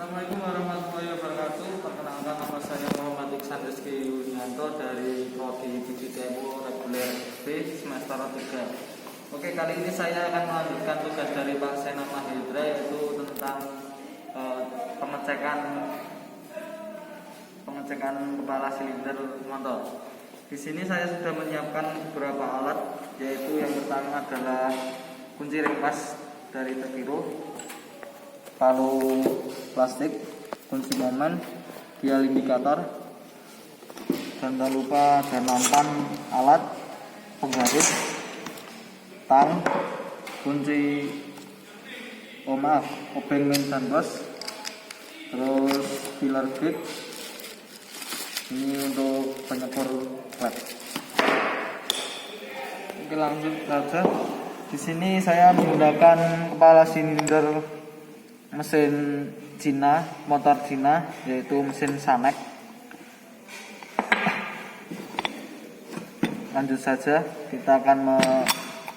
Assalamualaikum warahmatullahi wabarakatuh. Perkenalkan, nama saya Muhammad Iksan Rizky Yunianto dari Prodi Budi Temu Reguler SD semester 3. Oke, kali ini saya akan melanjutkan tugas dari Pak Sena Mahidra, yaitu tentang pengecekan kepala silinder motor. Di sini saya sudah menyiapkan beberapa alat, yaitu yang pertama adalah kunci ringkas dari Tekiro, palu plastik, kunci momen, dial indikator, dan tak lupa ada nampan alat penggaris, tang, kunci obeng main dan bos, terus filler gate. Ini untuk penyekur klep. Oke, langsung saja. Di sini saya menggunakan kepala silinder mesin Cina, motor Cina, yaitu mesin Sanek. Lanjut saja, kita akan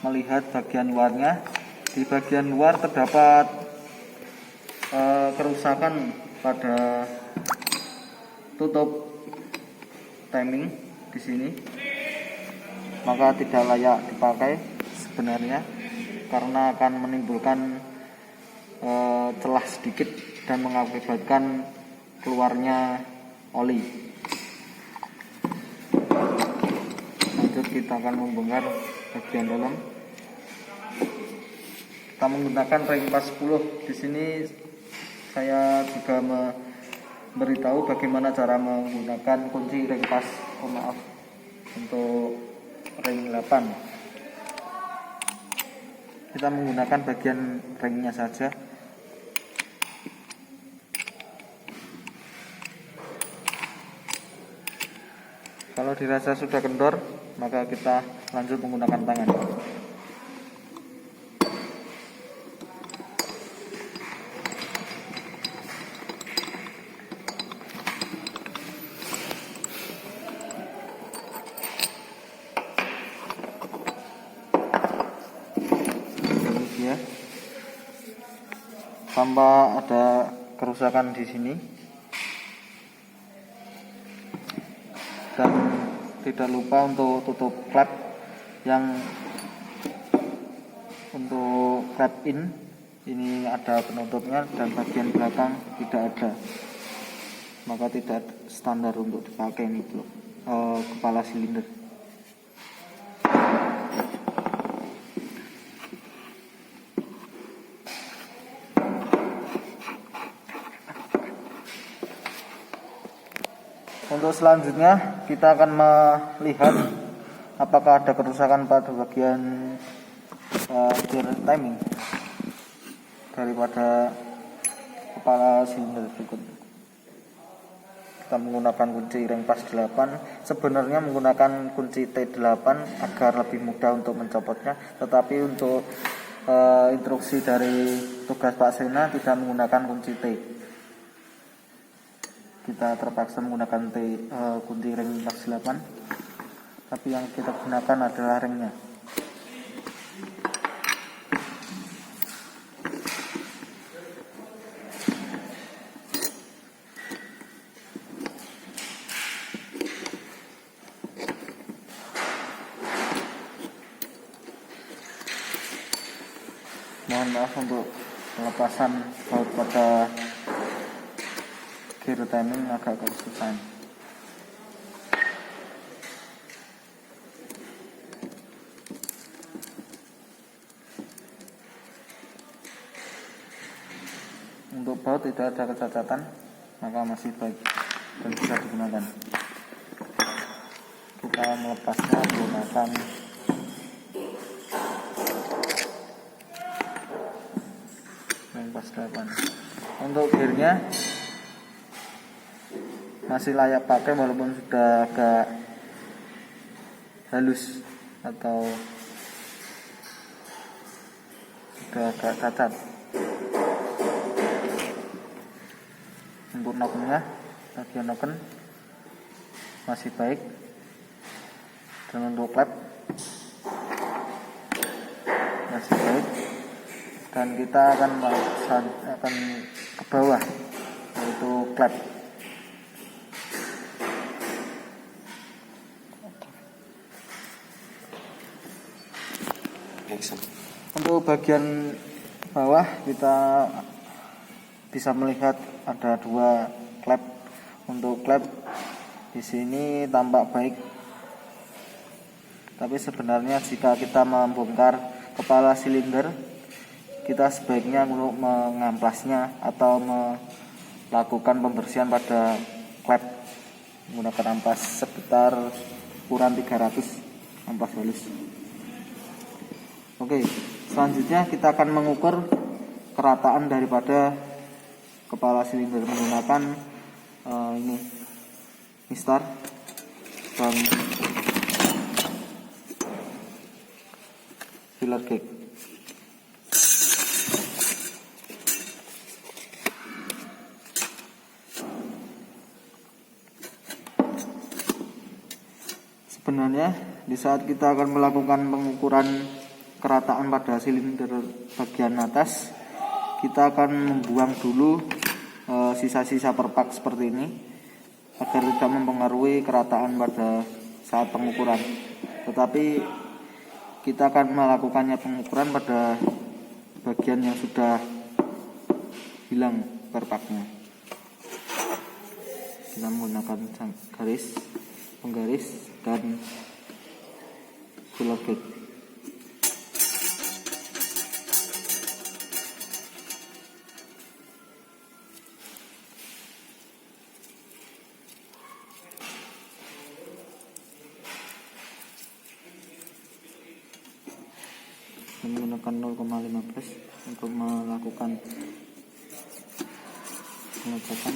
melihat bagian luarnya. Di bagian luar terdapat kerusakan pada tutup timing di sini, maka tidak layak dipakai sebenarnya karena akan menimbulkan celah sedikit dan mengakibatkan keluarnya oli. Lanjut, kita akan membongkar bagian dalam. Kita menggunakan ring pas 10. Di sini saya juga memberitahu bagaimana cara menggunakan kunci ring pas untuk ring 8. Kita menggunakan bagian ringnya saja. Kalau dirasa sudah kendor, maka kita lanjut menggunakan tangan. Ya, tanpa ada kerusakan di sini. Dan tidak lupa untuk tutup klep yang untuk klep in ini ada penutupnya dan bagian belakang tidak ada, maka tidak standar untuk dipakai ini kepala silinder. Untuk selanjutnya kita akan melihat apakah ada kerusakan pada bagian gear timing daripada kepala silinder berikut. Kita menggunakan kunci ring pas 8. Sebenarnya menggunakan kunci T8 agar lebih mudah untuk mencopotnya, tetapi untuk instruksi dari tugas Pak Sena tidak menggunakan kunci T. Kita terpaksa menggunakan kunci ring pas 8, tapi yang kita gunakan adalah ringnya. Mohon maaf untuk pelepasan baut pada gear timing agak kesusahan. Untuk baut tidak ada kecacatan, maka masih baik dan bisa digunakan. Kita melepasnya menggunakan ring pas 8. Untuk gearnya masih layak pakai walaupun sudah agak halus atau sudah agak cacat. Untuk nokennya, bagian noken masih baik, dan untuk klep masih baik. Dan kita akan ke bawah klep. Untuk bagian bawah kita bisa melihat ada 2 klep. Untuk klep di sini tampak baik, tapi sebenarnya jika kita membongkar kepala silinder, kita sebaiknya mengamplasnya atau melakukan pembersihan pada klep menggunakan amplas sekitar ukuran 300 amplas halus. Oke, selanjutnya kita akan mengukur kerataan daripada kepala silinder menggunakan ini mistar dan filler gauge. Sebenarnya di saat kita akan melakukan pengukuran kerataan pada silinder bagian atas, kita akan membuang dulu sisa-sisa perpak seperti ini agar tidak mempengaruhi kerataan pada saat pengukuran. Tetapi kita akan melakukannya pengukuran pada bagian yang sudah hilang perpaknya. Kita menggunakan garis, penggaris dan filler gauge. Menggunakan 0,15 untuk melakukan pengecekan.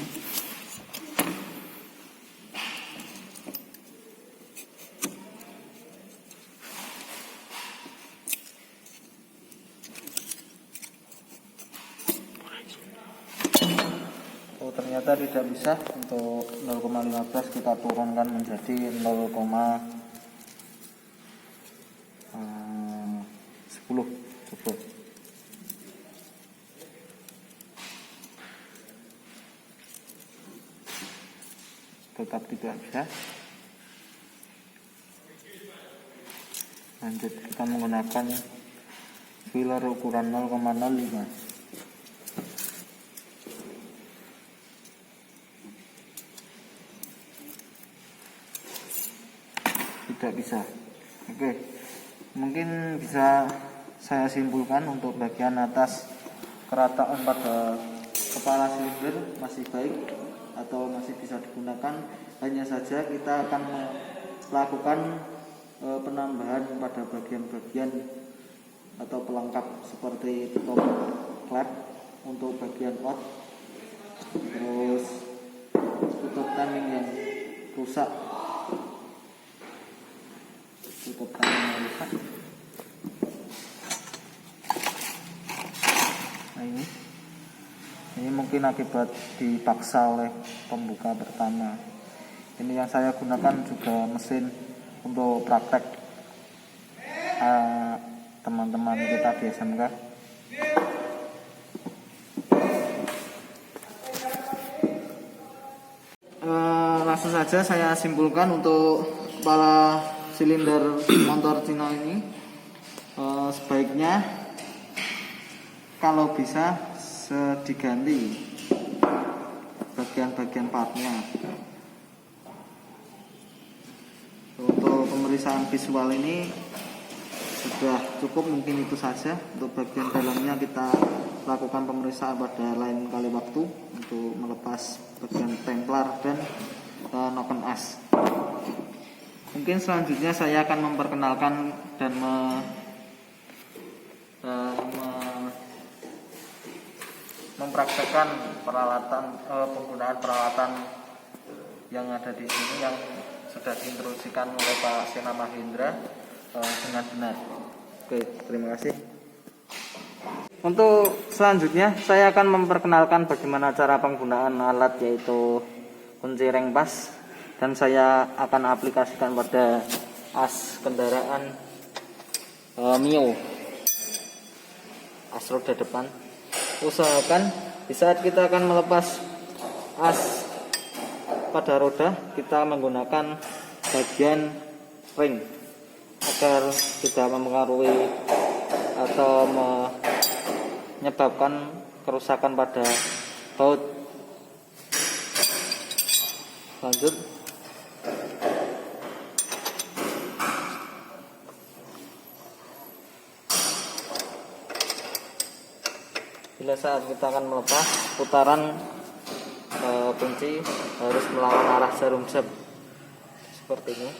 Oh, ternyata tidak bisa. Untuk 0,15 kita turunkan menjadi 0,10. Coba. Tetap tidak bisa. Lanjut, kita menggunakan filler ukuran 0,05. Tidak bisa. Oke, mungkin bisa saya simpulkan untuk bagian atas kerataan pada kepala silinder masih baik atau masih bisa digunakan. Hanya saja kita akan melakukan penambahan pada bagian-bagian atau pelengkap seperti tutup klep untuk bagian out, terus tutup timing yang rusak, tutup timing yang rusak. Nah, ini mungkin akibat dipaksa oleh pembuka pertama. Ini yang saya gunakan juga mesin untuk praktek teman-teman kita di SMK. Langsung saja saya simpulkan untuk kepala silinder motor Cina ini, sebaiknya kalau bisa diganti bagian-bagian partnya. Untuk pemeriksaan visual ini sudah cukup, mungkin itu saja. Untuk bagian dalamnya kita lakukan pemeriksaan pada lain kali waktu untuk melepas bagian templar dan noken as. Mungkin selanjutnya saya akan memperkenalkan dan mempraktekkan penggunaan peralatan yang ada di sini yang sudah diinstruksikan oleh Pak Sena Mahendra dengan benar. Oke, terima kasih. Untuk selanjutnya saya akan memperkenalkan bagaimana cara penggunaan alat, yaitu kunci reng pas, dan saya akan aplikasikan pada as kendaraan Mio, as roda depan. Usahakan di saat kita akan melepas as pada roda kita menggunakan bagian ring agar tidak mempengaruhi atau menyebabkan kerusakan pada baut. Lanjut, bila saat kita akan melepas, putaran kunci harus melawan arah jarum jam seperti ini.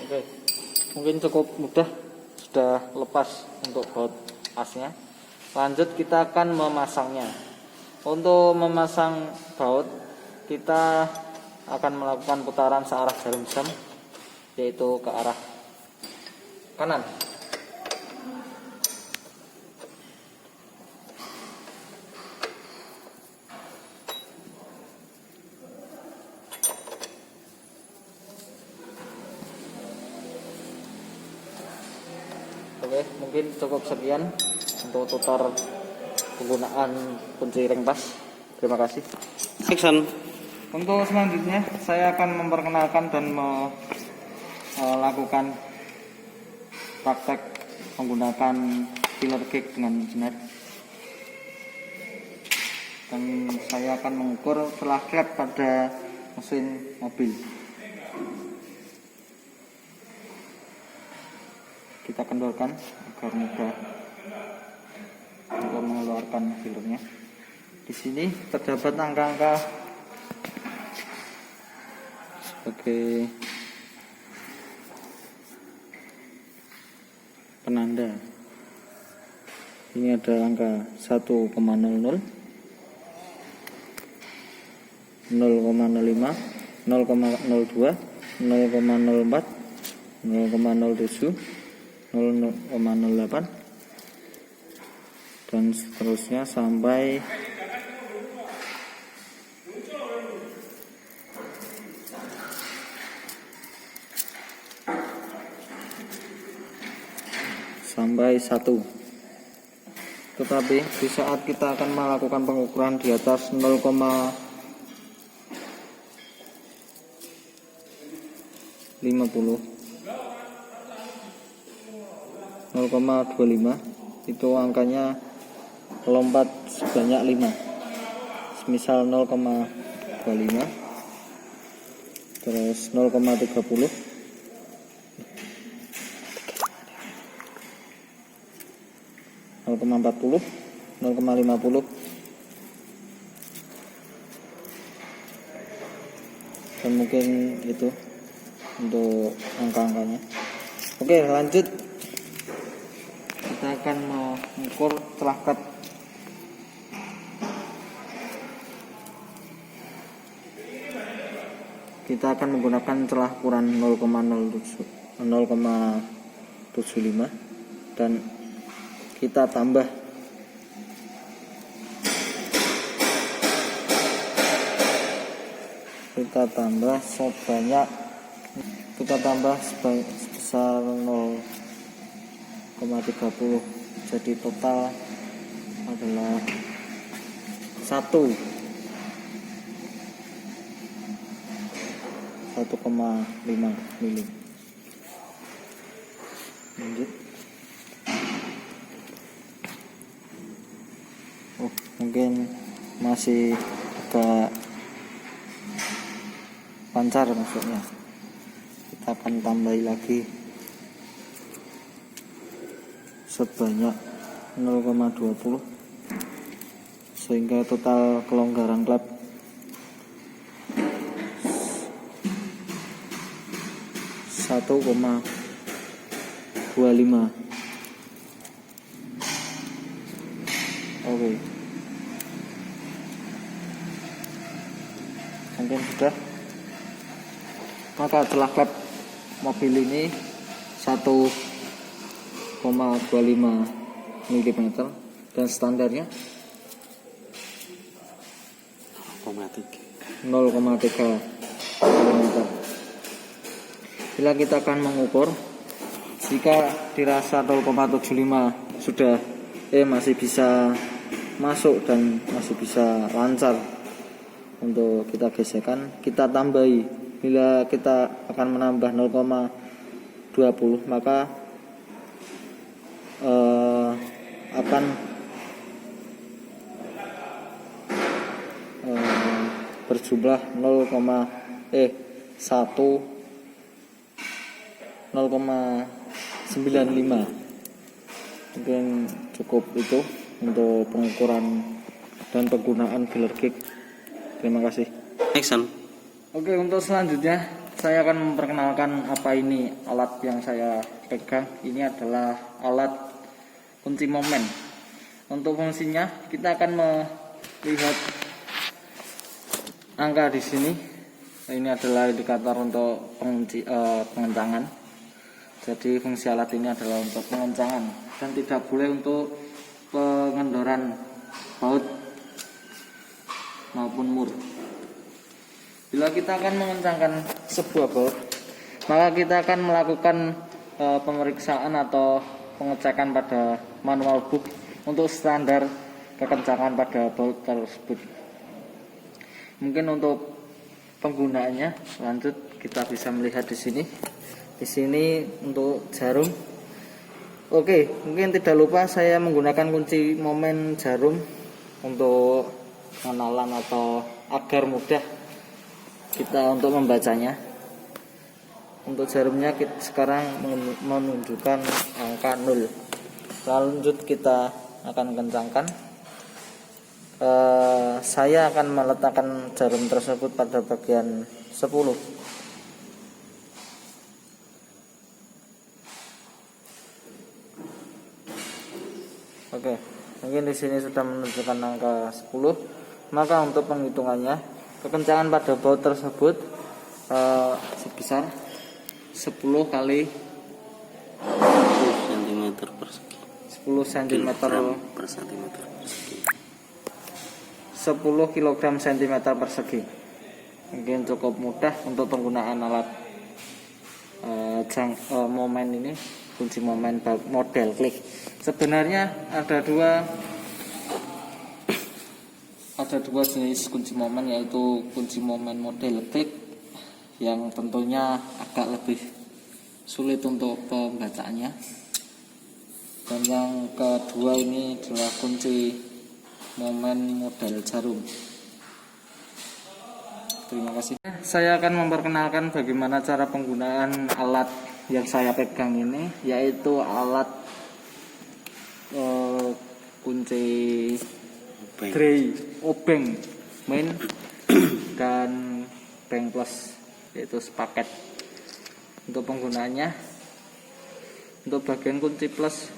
Oke, mungkin cukup mudah, sudah lepas untuk baut asnya. Lanjut, kita akan memasangnya. Untuk memasang baut, kita akan melakukan putaran searah jarum jam, yaitu ke arah kanan. Oke, mungkin cukup sekian untuk tutor penggunaan kunci ring pas. Terima kasih. Action. Untuk selanjutnya saya akan memperkenalkan dan melakukan praktek menggunakan filler gauge dengan benar. Dan saya akan mengukur celah klep pada mesin mobil. Kita kendorkan agar mudah untuk mengeluarkan filternya. Di sini terdapat angka-angka sebagai penanda. Ini ada angka 1,00, 0,05, 0,05, 0,02, 0,04, 0,07, 0,08 dan seterusnya sampai satu. Tetapi di saat kita akan melakukan pengukuran di atas 0,50, 0,25 itu angkanya lompat sebanyak 5. Misal 0,25, terus 0,30, 0,40, 0,50 dan mungkin itu untuk angka-angkanya. Oke, lanjut. Kita akan mengukur celah klep. Kita akan menggunakan celah ukuran 0,75 dan kita tambah sebesar 0,30, jadi total adalah 1,5 mili. Lanjut. Mungkin masih agak pancar maksudnya. Kita akan tambahi lagi sebanyak 0,20 sehingga total kelonggaran klep 1,25. Oke. Mungkin sudah. Maka celah klep mobil ini 1,25 mm dan standarnya 0,3 mm. Bila kita akan mengukur, jika dirasa 0,75 sudah masih bisa masuk dan masih bisa lancar untuk kita gesekkan, kita tambahi. Bila kita akan menambah 0,20 maka akan berjumlah 0,95. Mungkin cukup itu untuk pengukuran dan penggunaan filler gig. Terima kasih. Oke, untuk selanjutnya saya akan memperkenalkan apa ini alat yang saya pegang. Ini adalah alat kunci momen. Untuk fungsinya kita akan melihat angka di sini. Ini adalah indikator untuk pengencangan. Jadi fungsi alat ini adalah untuk pengencangan dan tidak boleh untuk pengendoran baut maupun mur. Bila kita akan mengencangkan sebuah baut, maka kita akan melakukan pemeriksaan atau pengecekan pada manual book untuk standar kekencangan pada baut tersebut. Mungkin untuk penggunaannya lanjut kita bisa melihat di sini. Di sini untuk jarum. Oke, mungkin tidak lupa saya menggunakan kunci momen jarum untuk pengenalan atau agar mudah kita untuk membacanya. Untuk jarumnya kita sekarang menunjukkan angka 0. Lanjut kita akan kencangkan. Saya akan meletakkan jarum tersebut pada bagian 10. Oke, mungkin di sini sudah menunjukkan angka 10. Maka untuk penghitungannya, kekencangan pada baut tersebut sebesar 10 kali 10 cm per persegi. 10 kg cm persegi. Mungkin cukup mudah untuk penggunaan alat momen ini, kunci momen model klik. Sebenarnya ada dua jenis kunci momen, yaitu kunci momen model klik yang tentunya agak lebih sulit untuk pembacaannya, dan yang kedua ini adalah kunci momen model jarum. Terima kasih. Saya akan memperkenalkan bagaimana cara penggunaan alat yang saya pegang ini, yaitu alat kunci obeng main dan bank plus, yaitu sepaket. Untuk penggunaannya, untuk bagian kunci plus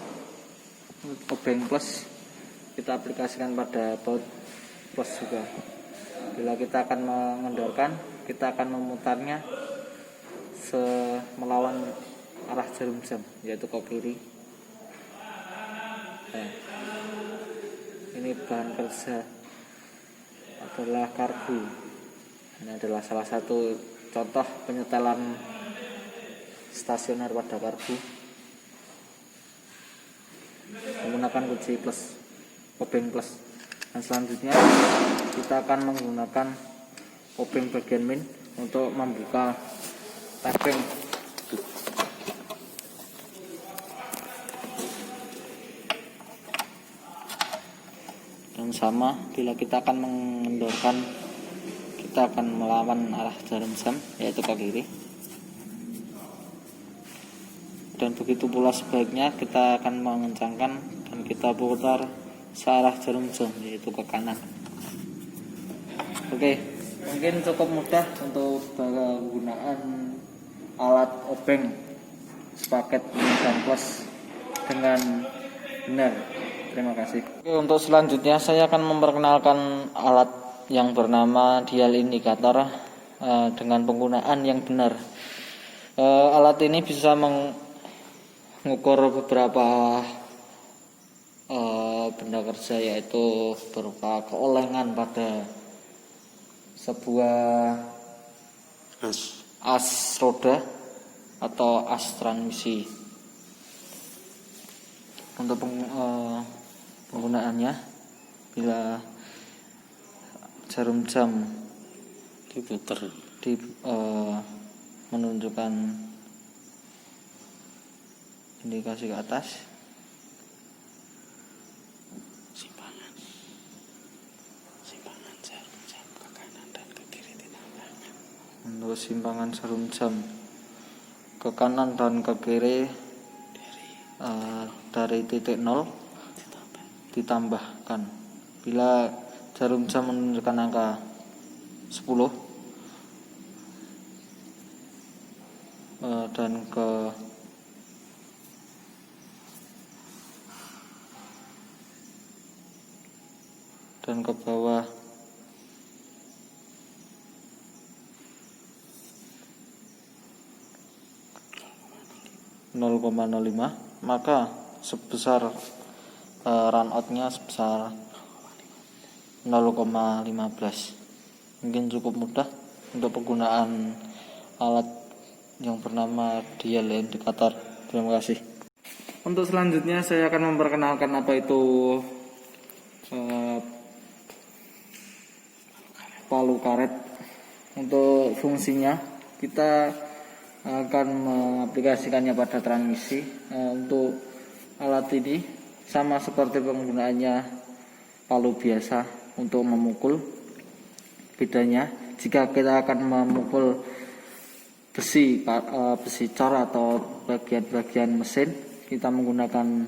obeng plus kita aplikasikan pada baut plus juga. Bila kita akan mengendorkan, kita akan memutarnya melawan arah jarum jam, yaitu ke kiri. Ini bahan kerja adalah karbu. Ini adalah salah satu contoh penyetelan stasioner pada karbu menggunakan kunci plus, obeng plus. Dan selanjutnya kita akan menggunakan obeng bagian min untuk membuka tapping. Dan sama, bila kita akan mengendorkan, kita akan melawan arah jarum jam, yaitu ke kiri. Dan begitu pula sebaliknya, kita akan mengencangkan dan kita putar searah jarum jam, yaitu ke kanan. Oke, mungkin cukup mudah untuk penggunaan alat obeng sepaket dan plus dengan benar. Terima kasih. Oke, untuk selanjutnya saya akan memperkenalkan alat yang bernama dial indikator dengan penggunaan yang benar. Alat ini bisa mengukur beberapa benda kerja, yaitu berupa keolengan pada sebuah as roda atau as transmisi. Untuk penggunaannya, bila jarum jam diputer menunjukkan indikasi ke atas, simpangan jarum jam ke kanan dan ke kiri ditambahkan. untuk simpangan jarum jam ke kanan dan ke kiri dari titik 0 ditambahkan. Bila jarum jam menunjukkan angka 10 dan ke bawah 0,05, maka sebesar run out-nya sebesar 0,15. Mungkin cukup mudah untuk penggunaan alat yang bernama dial indikator. Terima kasih. Untuk selanjutnya saya akan memperkenalkan apa itu palu karet. Untuk fungsinya kita akan mengaplikasikannya pada transmisi. Untuk alat ini sama seperti penggunaannya palu biasa untuk memukul. Bedanya, jika kita akan memukul besi cor atau bagian-bagian mesin, kita menggunakan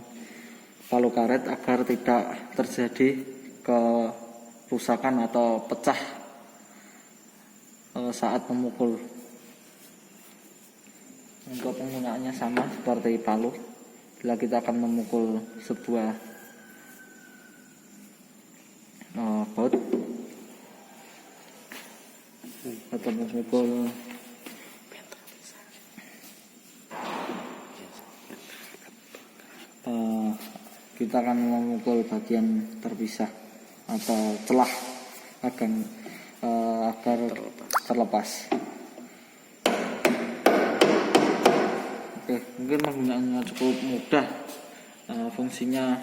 palu karet agar tidak terjadi kerusakan atau pecah saat memukul. Untuk penggunaannya sama seperti palu. Bila kita akan memukul sebuah baut atau memukul kita akan memukul bagian terpisah atau celah agar terlepas. Oke, mungkin penggunaannya cukup mudah. Fungsinya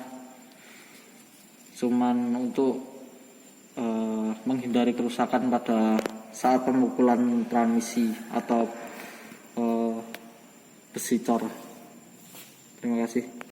cuman untuk menghindari kerusakan pada saat pemukulan transmisi atau besi cor. Terima kasih.